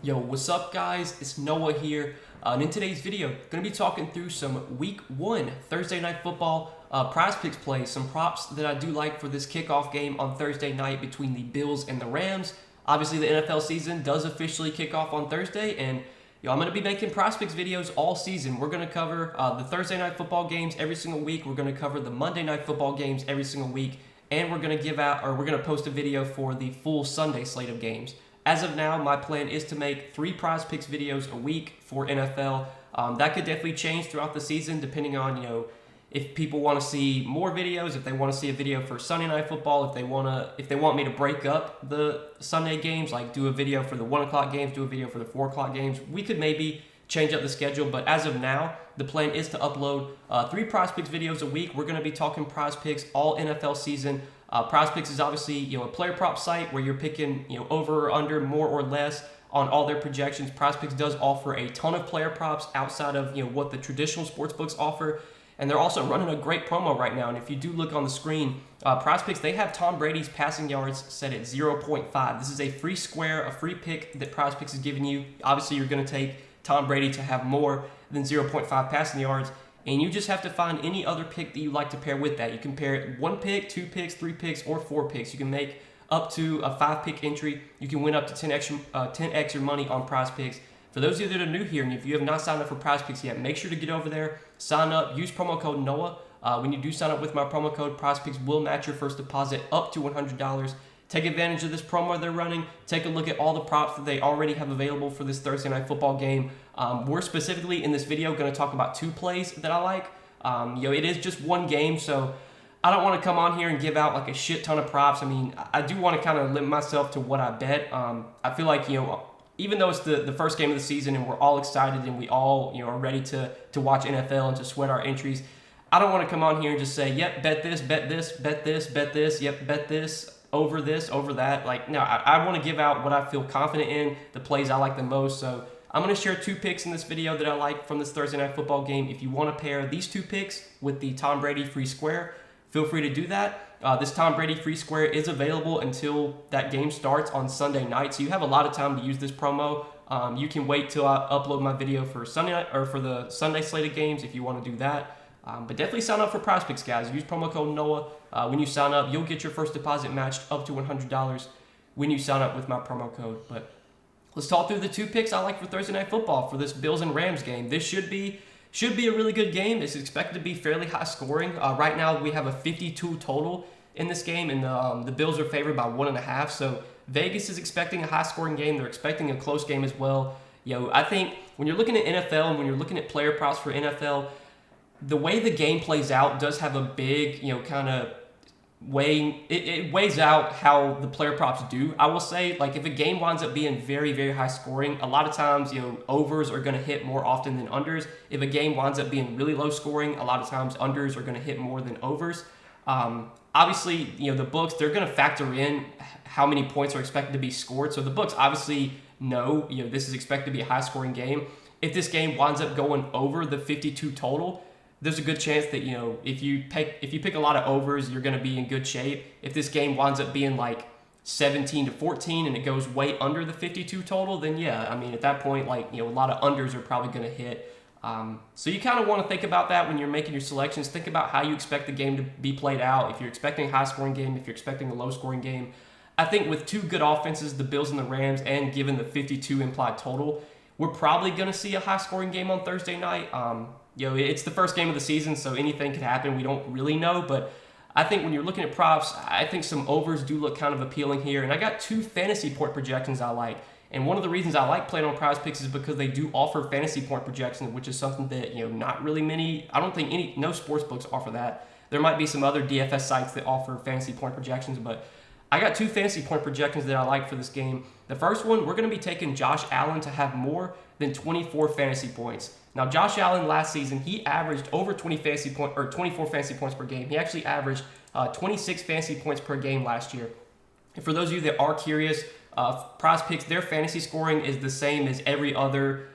Yo, what's up guys? It's Noah here, and in today's video, going to be talking through some Week 1 Thursday Night Football Prizepicks plays, some props that I do like for this kickoff game on Thursday night between the Bills and the Rams. Obviously, the NFL season does officially kick off on Thursday, and I'm going to be making Prizepicks videos all season. We're going to cover the Thursday Night Football games every single week. We're going to cover the Monday Night Football games every single week, and we're going to post a video for the full Sunday slate of games. As of now, my plan is to make 3 Prizepicks videos a week for NFL. That could definitely change throughout the season depending on, if people want to see more videos, if they want to see a video for Sunday Night Football, if they want me to break up the Sunday games, like do a video for the 1 o'clock games, do a video for the 4 o'clock games, we could maybe change up the schedule. But as of now, the plan is to upload 3 Prizepicks videos a week. We're going to be talking Prizepicks all NFL season. Prizepicks is obviously a player prop site where you're picking over or under, more or less on all their projections. Prizepicks does offer a ton of player props outside of what the traditional sports books offer, and they're also running a great promo right now. And if you do look on the screen, Prizepicks, they have Tom Brady's passing yards set at 0.5. This is a free square, a free pick that Prizepicks is giving you. Obviously, you're going to take Tom Brady to have more than 0.5 passing yards. And you just have to find any other pick that you like to pair with that. You can pair 1 pick, 2 picks, 3 picks, or 4 picks. You can make up to a 5-pick entry. You can win up to 10x your money on Prizepicks. For those of you that are new here, and if you have not signed up for Prizepicks yet, make sure to get over there, sign up, use promo code NOAH. When you do sign up with my promo code, Prizepicks will match your first deposit up to $100. Take advantage of this promo they're running. Take a look at all the props that they already have available for this Thursday Night Football game. We're specifically in this video going to talk about 2 plays that I like. It is just one game, so I don't want to come on here and give out like a shit ton of props. I mean, I do want to kind of limit myself to what I bet. I feel like, even though it's the first game of the season and we're all excited and we all, are ready to watch NFL and to sweat our entries, I don't want to come on here and just say, yep, bet this, bet this, bet this, bet this, yep, bet this, over this, over that. Like, no, I want to give out what I feel confident in, the plays I like the most. So I'm going to share 2 picks in this video that I like from this Thursday Night Football game. If you want to pair these 2 picks with the Tom Brady free square, feel free to do that. This Tom Brady free square is available until that game starts on Sunday night, so you have a lot of time to use this promo. You can wait till I upload my video for Sunday night or for the Sunday slate of games if you want to do that. But definitely sign up for Prizepicks, guys. Use promo code NOAH. When you sign up, you'll get your first deposit matched up to $100 when you sign up with my promo code. But let's talk through the 2 picks I like for Thursday Night Football for this Bills and Rams game. This should be a really good game. It's expected to be fairly high scoring. Right now, we have a 52 total in this game, and the Bills are favored by 1.5. So Vegas is expecting a high scoring game. They're expecting a close game as well. I think when you're looking at NFL and when you're looking at player props for NFL, the way the game plays out does have a big, kind of weighing. It weighs out how the player props do. I will say, like, if a game winds up being very, very high scoring, a lot of times, overs are going to hit more often than unders. If a game winds up being really low scoring, a lot of times unders are going to hit more than overs. Obviously, the books, they're going to factor in how many points are expected to be scored. So the books obviously know, this is expected to be a high scoring game. If this game winds up going over the 52 total, there's a good chance that, if you pick a lot of overs, you're going to be in good shape. If this game winds up being like 17-14 and it goes way under the 52 total, then yeah, I mean, at that point, like, a lot of unders are probably going to hit. So you kind of want to think about that when you're making your selections. Think about how you expect the game to be played out. If you're expecting a high-scoring game, if you're expecting a low-scoring game. I think with 2 good offenses, the Bills and the Rams, and given the 52 implied total, we're probably going to see a high-scoring game on Thursday night. It's the first game of the season, so anything could happen. We don't really know, but I think when you're looking at props, I think some overs do look kind of appealing here. And I got 2 fantasy point projections I like. And one of the reasons I like playing on Prizepicks is because they do offer fantasy point projections, which is something that, not really many, I don't think no sports books offer that. There might be some other DFS sites that offer fantasy point projections, but I got 2 fantasy point projections that I like for this game. The first one, we're going to be taking Josh Allen to have more than 24 fantasy points. Now, Josh Allen last season, he averaged over 24 fantasy points per game. He actually averaged 26 fantasy points per game last year. And for those of you that are curious, Prizepicks, their fantasy scoring is the same as every other,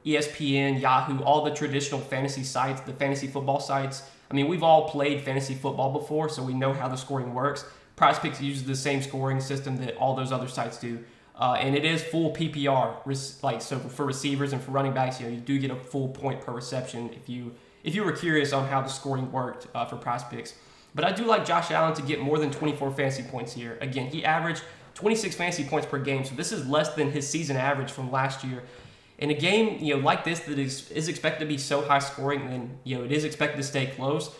ESPN, Yahoo, all the traditional fantasy sites, the fantasy football sites. I mean, we've all played fantasy football before, so we know how the scoring works. Prizepicks uses the same scoring system that all those other sites do. and it is full PPR. So for receivers and for running backs, you do get a full point per reception if you were curious on how the scoring worked for Prizepicks. But I do like Josh Allen to get more than 24 fantasy points here. Again, he averaged 26 fantasy points per game, so this is less than his season average from last year. In a game, like this that is expected to be so high scoring, and it is expected to stay close.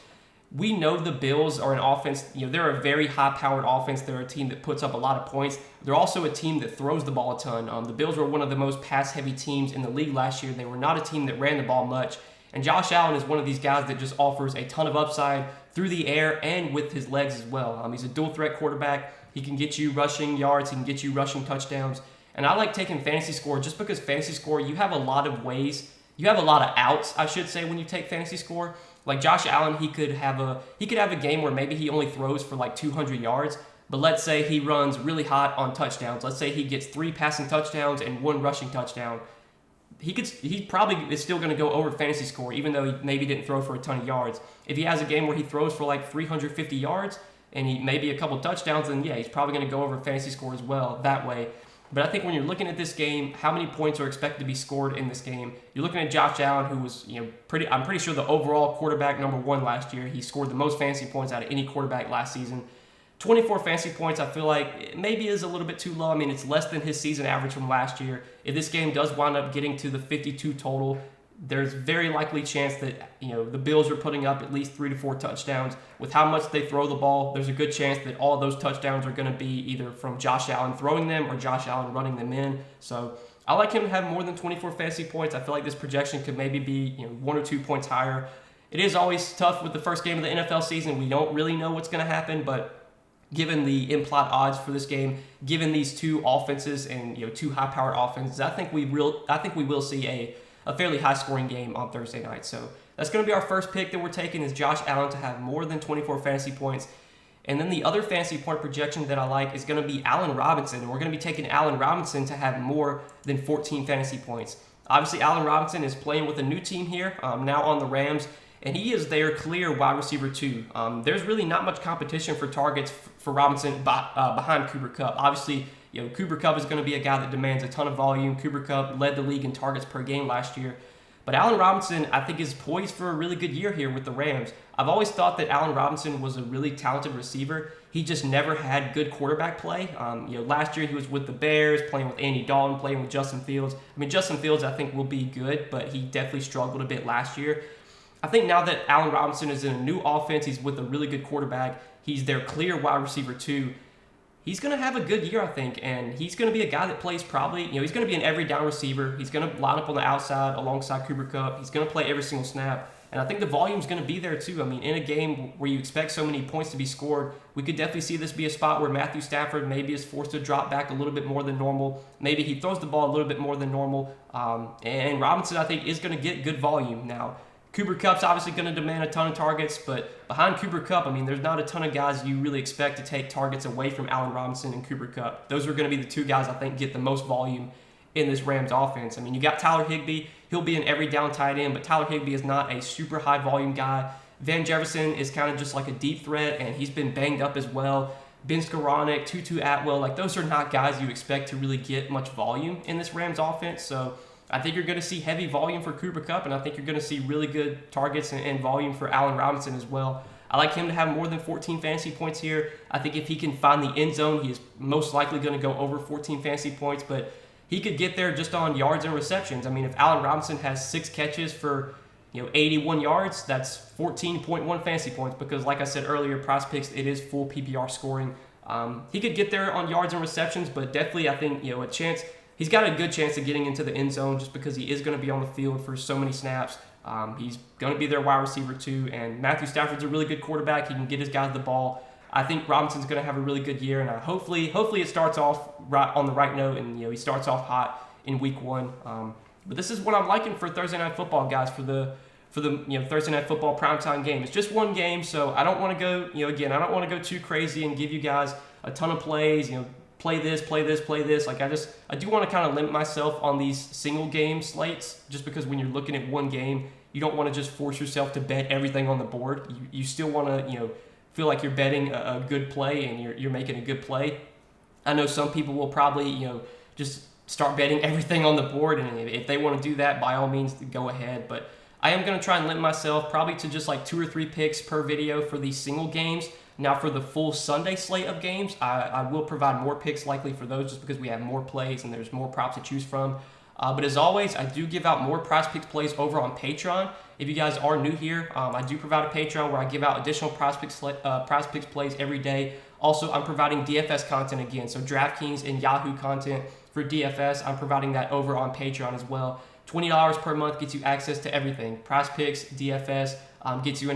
We know the Bills are an offense, they're a very high-powered offense. They're a team that puts up a lot of points. They're also a team that throws the ball a ton. The Bills were one of the most pass-heavy teams in the league last year. They were not a team that ran the ball much. And Josh Allen is one of these guys that just offers a ton of upside through the air and with his legs as well. He's a dual-threat quarterback. He can get you rushing yards. He can get you rushing touchdowns. And I like taking fantasy score just because fantasy score, you have a lot of ways. You have a lot of outs, I should say, when you take fantasy score. Like Josh Allen, he could have a game where maybe he only throws for like 200 yards, but let's say he runs really hot on touchdowns. Let's say he gets 3 passing touchdowns and 1 rushing touchdown. He probably is still going to go over fantasy score, even though he maybe didn't throw for a ton of yards. If he has a game where he throws for like 350 yards and he maybe a couple touchdowns, then yeah, he's probably going to go over fantasy score as well that way. But I think when you're looking at this game, how many points are expected to be scored in this game? You're looking at Josh Allen, who was, I'm pretty sure the overall quarterback #1 last year. He scored the most fantasy points out of any quarterback last season. 24 fantasy points, I feel like it maybe is a little bit too low. I mean, it's less than his season average from last year. If this game does wind up getting to the 52 total, there's very likely chance that the Bills are putting up at least 3 to 4 touchdowns. With how much they throw the ball, there's a good chance that all of those touchdowns are going to be either from Josh Allen throwing them or Josh Allen running them in. So I like him to have more than 24 fantasy points. I feel like this projection could maybe be 1 or 2 points higher. It is always tough with the first game of the NFL season. We don't really know what's going to happen, but given the implied odds for this game, given these two offenses and 2 high-powered offenses, I think we will see a fairly high-scoring game on Thursday night. So that's going to be our first pick that we're taking is Josh Allen to have more than 24 fantasy points. And then the other fantasy point projection that I like is going to be Allen Robinson. And we're going to be taking Allen Robinson to have more than 14 fantasy points. Obviously, Allen Robinson is playing with a new team here, now on the Rams, and he is their clear wide receiver 2. There's really not much competition for targets for Robinson behind Cooper Kupp. Obviously, Cooper Kupp is going to be a guy that demands a ton of volume. Cooper Kupp led the league in targets per game last year. But Allen Robinson, I think, is poised for a really good year here with the Rams. I've always thought that Allen Robinson was a really talented receiver. He just never had good quarterback play. Last year he was with the Bears, playing with Andy Dalton, playing with Justin Fields. I mean, Justin Fields, I think, will be good, but he definitely struggled a bit last year. I think now that Allen Robinson is in a new offense, he's with a really good quarterback. He's their clear wide receiver 2. He's going to have a good year, I think, and he's going to be a guy that plays probably, he's going to be an every down receiver. He's going to line up on the outside alongside Cooper Kupp. He's going to play every single snap, and I think the volume's going to be there too. I mean, in a game where you expect so many points to be scored, we could definitely see this be a spot where Matthew Stafford maybe is forced to drop back a little bit more than normal. Maybe he throws the ball a little bit more than normal, and Robinson, I think, is going to get good volume. Now, Cooper Kupp's obviously going to demand a ton of targets, but behind Cooper Kupp, I mean, there's not a ton of guys you really expect to take targets away from Allen Robinson and Cooper Kupp. Those are going to be the 2 guys I think get the most volume in this Rams offense. I mean, you got Tyler Higbee. He'll be an every down tight end, but Tyler Higbee is not a super high volume guy. Van Jefferson is kind of just like a deep threat, and he's been banged up as well. Ben Skowronek, Tutu Atwell, those are not guys you expect to really get much volume in this Rams offense. So I think you're going to see heavy volume for Cooper Kupp, and I think you're going to see really good targets and volume for Allen Robinson as well. I like him to have more than 14 fantasy points here. I think if he can find the end zone, he is most likely going to go over 14 fantasy points, but he could get there just on yards and receptions. I mean, if Allen Robinson has 6 catches for 81 yards, that's 14.1 fantasy points because, like I said earlier, Prizepicks, it is full PPR scoring. He could get there on yards and receptions, but definitely I think a chance. He's got a good chance of getting into the end zone just because he is going to be on the field for so many snaps. He's going to be their wide receiver too, and Matthew Stafford's a really good quarterback. He can get his guys the ball. I think Robinson's going to have a really good year, and hopefully it starts off right on the right note, and he starts off hot in week 1. But this is what I'm liking for Thursday Night Football, guys, for the Thursday Night Football primetime game. It's just one game, so I don't want to go again. I don't want to go too crazy and give you guys a ton of plays. Play this. I do want to kind of limit myself on these single game slates just because when you're looking at one game, you don't want to just force yourself to bet everything on the board. You still want to, feel like you're betting a good play and you're making a good play. I know some people will probably, just start betting everything on the board. And if they want to do that, by all means, go ahead. But I am going to try and limit myself probably to just like 2 or 3 picks per video for these single games. Now for the full Sunday slate of games, I will provide more picks likely for those just because we have more plays and there's more props to choose from. But as always, I do give out more Prizepicks plays over on Patreon. If you guys are new here, I do provide a Patreon where I give out additional Prizepicks plays every day. Also, I'm providing DFS content again, so DraftKings and Yahoo content for DFS. I'm providing that over on Patreon as well. $20 per month gets you access to everything. Prizepicks, DFS, gets you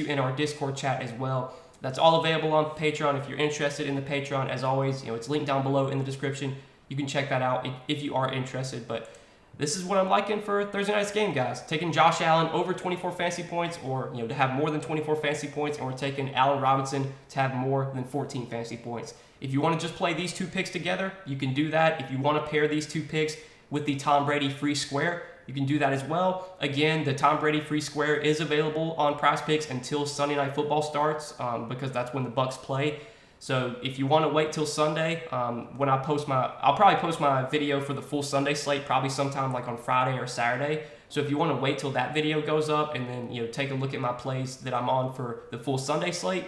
in our Discord chat as well. That's all available on Patreon. If you're interested in the Patreon, as always, it's linked down below in the description. You can check that out if you are interested. But this is what I'm liking for Thursday night's game, guys. Taking Josh Allen over 24 fantasy points, or to have more than 24 fantasy points, and we're taking Allen Robinson to have more than 14 fantasy points. If you want to just play these 2 picks together, you can do that. If you want to pair these 2 picks with the Tom Brady free square, you can do that as well. Again, the Tom Brady free square is available on Prizepicks until Sunday Night Football starts, because that's when the Bucs play. So if you want to wait till Sunday, when I'll probably post my video for the full Sunday slate probably sometime like on Friday or Saturday. So if you want to wait till that video goes up and then take a look at my plays that I'm on for the full Sunday slate,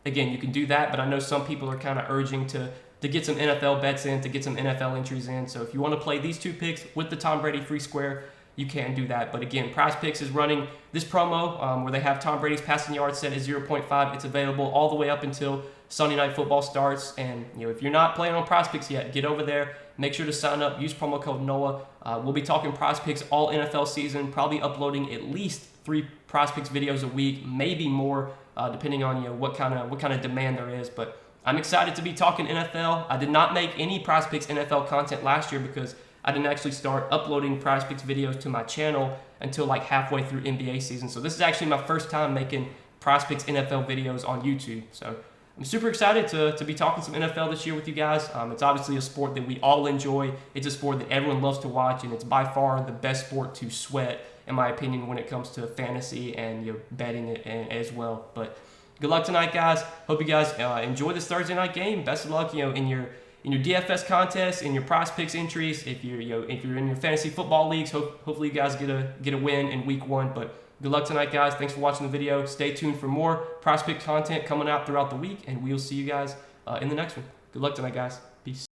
again, you can do that. But I know some people are kind of urging to get some NFL bets in, to get some NFL entries in. So if you want to play these 2 picks with the Tom Brady free square, you can do that. But again, Prizepicks is running this promo where they have Tom Brady's passing yards set at 0.5. It's available all the way up until Sunday Night Football starts. And if you're not playing on Prizepicks yet, get over there. Make sure to sign up. Use promo code Noah. We'll be talking Prizepicks all NFL season. Probably uploading at least 3 Prizepicks videos a week, maybe more, depending on what kind of demand there is. But I'm excited to be talking NFL. I did not make any Prizepicks NFL content last year because I didn't actually start uploading Prizepicks videos to my channel until like halfway through NBA season. So this is actually my first time making Prizepicks NFL videos on YouTube. So I'm super excited to be talking some NFL this year with you guys. It's obviously a sport that we all enjoy. It's a sport that everyone loves to watch, and it's by far the best sport to sweat, in my opinion, when it comes to fantasy and betting it as well. But good luck tonight, guys. Hope you guys enjoy this Thursday night game. Best of luck, in your DFS contests, in your Prizepicks entries. If you're in your fantasy football leagues, hopefully you guys get a win in week 1. But good luck tonight, guys. Thanks for watching the video. Stay tuned for more Prizepicks content coming out throughout the week, and we'll see you guys in the next one. Good luck tonight, guys. Peace.